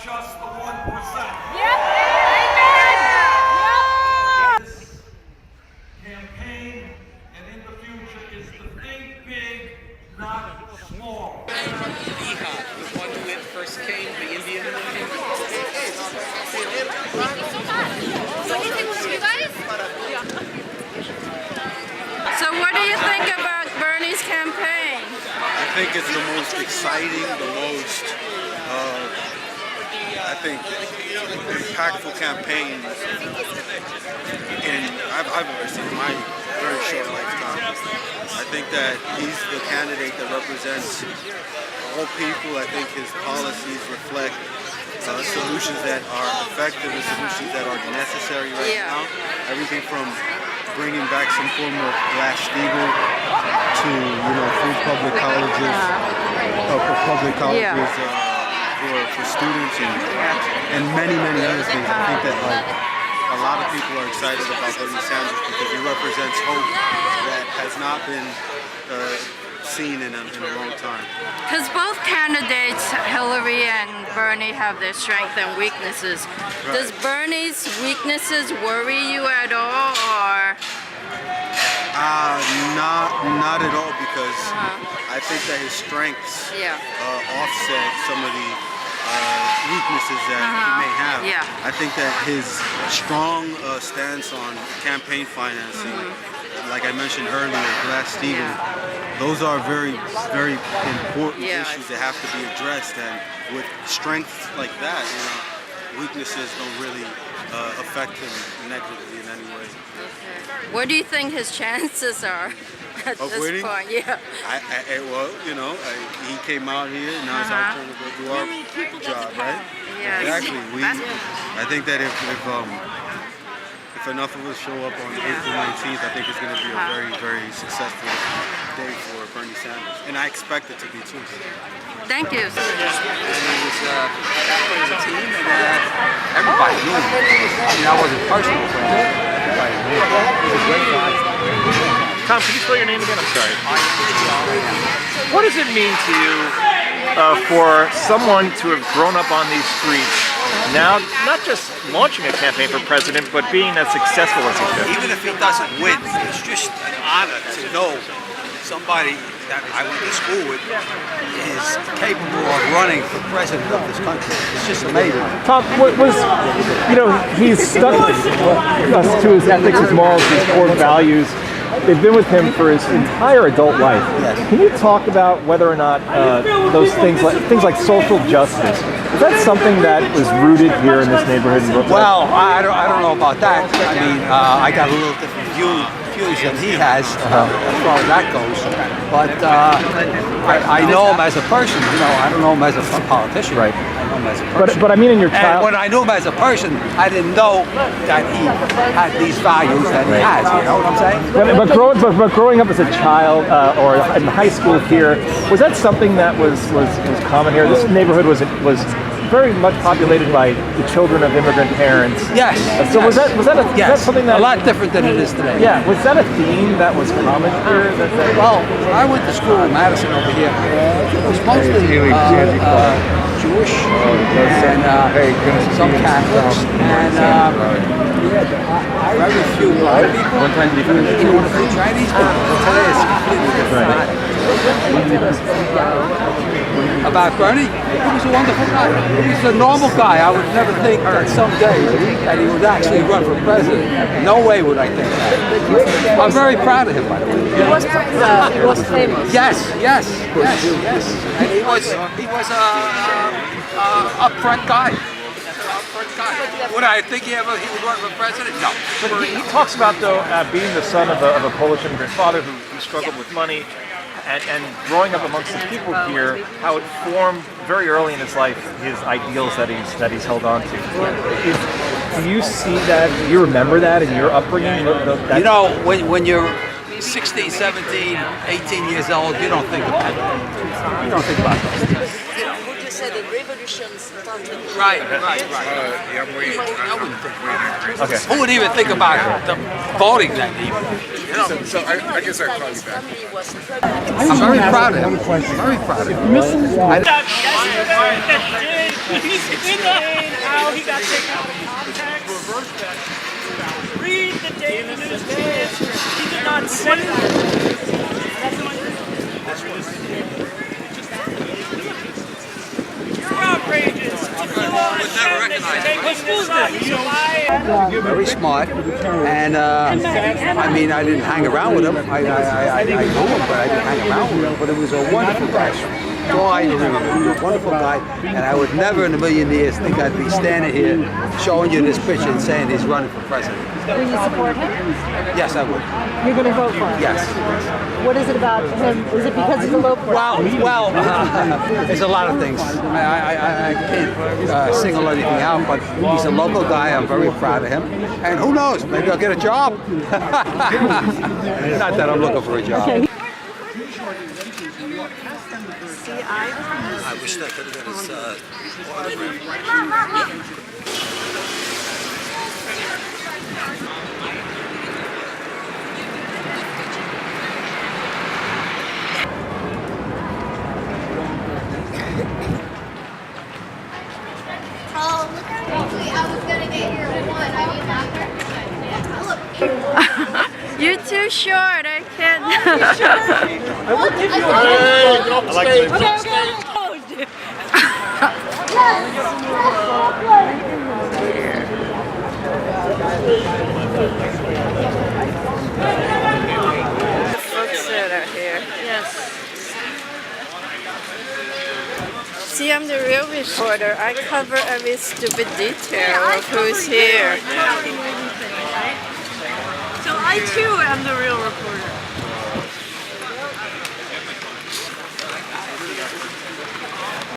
just the 1%. Yep. Amen. Yep. This campaign and in the future is to think big, not small. The one who first came, the Indian one. So what do you think about Bernie's campaign? I think it's the most exciting, the most, I think, impactful campaign I've ever seen in my very short lifetime. I think that he's the candidate that represents all people. I think his policies reflect solutions that are effective and solutions that are necessary right now. Everything from bringing back some form of Glass-Steagall to, free public colleges, for students and many other things. I think that a lot of people are excited about Bernie Sanders because he represents hope that has not been seen in a long time. Because both candidates, Hillary and Bernie, have their strengths and weaknesses. Right. Does Bernie's weaknesses worry you at all, or? Not at all, because I think that his strengths offset some of the weaknesses that he may have. I think that his strong stance on campaign financing, like I mentioned earlier, Glass-Steagall, those are very important issues that have to be addressed. And with strengths like that, weaknesses don't really affect him negatively in any way. Okay. What do you think his chances are at this winning? point? Yeah. He came out here, now it's our turn to go do our job, right? Yes. Exactly. I think that if enough of us show up on April 19th, I think it's going to be a very successful day for Bernie Sanders, and I expect it to be too. Thank you. And he was captain of the team, and everybody knew him. I mean, I wasn't personal, but everybody knew him. He was a great guy. Tom, could you spell your name again? I'm sorry. What does it mean to you for someone to have grown up on these streets, now not just launching a campaign for president, but being as successful as he's been? Even if he doesn't win, it's just an honor to know somebody that I went to school with is capable of running for president of this country. It's just amazing. Tom, he's stuck us to his ethics, his morals, his core values. They've been with him for his entire adult life. Yes. Can you talk about whether or not those things like social justice, is that something that was rooted here in this neighborhood in Brooklyn? Well, I don't know about that. I mean, I got a little different views than he has as far as that goes. But I know him as a person. I don't know him as a politician. Right. I know him as a person. But I mean, in your And when I knew him as a person, I didn't know that he had these values that he has. You know what I'm saying? But growing up as a child or in high school here, was that something that was common here? This neighborhood was very much populated by the children of immigrant parents. Yes. So was that something that a lot different than it is today? Yeah. Was that a theme that was common here? Well, I went to school in Madison over here. It was mostly Jewish and some Catholics and very few black people. One time Chinese people. Today it's completely different. About Bernie, he was a wonderful guy. He was a normal guy. I would never think that someday that he would actually run for president. No way would I think that. I'm very proud of him, by the way. He was famous. Yes. And he was a upfront guy. Would I think he would run for president? No. But he talks about, though, being the son of a Polish immigrant father who struggled with money, and growing up amongst the people here, how it formed very early in his life his ideals that he's held on to. Do you see that? Do you remember that in your upbringing? When you're 16, 17, 18 years old, you don't think about it. You don't think about those things. Would you say the revolution started? Right. I wouldn't think. Okay. Who would even think about voting that even? So I guess I'd call you back. I'm very proud of him. Very proud of him. Please explain how he got taken out of context. Read the daily news transcript. He did not say that. You're outrageous. Very smart, and I mean, I didn't hang around with him. I knew him, but I didn't hang around with him. But it was a wonderful guy. That's all I remember. He was a wonderful guy, and I would never in a million years think I'd be standing here showing you this picture and saying he's running for president. Will you support him? Yes, I would. You're going to vote for him? Yes. What is it about him? Is it because he's a low profile? Well, there's a lot of things. I can't single anything out, but he's a local guy. I'm very proud of him. And who knows, maybe I'll get a job. Not that I'm looking for a job. Okay. I wish I could have got his autograph. Oh, look how quickly I was gonna get here at 1. I mean, after. You're too short. I can't. I will give you a Folks that are here. Yes. See, I'm the real reporter. I cover every stupid detail of who's here. So I too am the real reporter.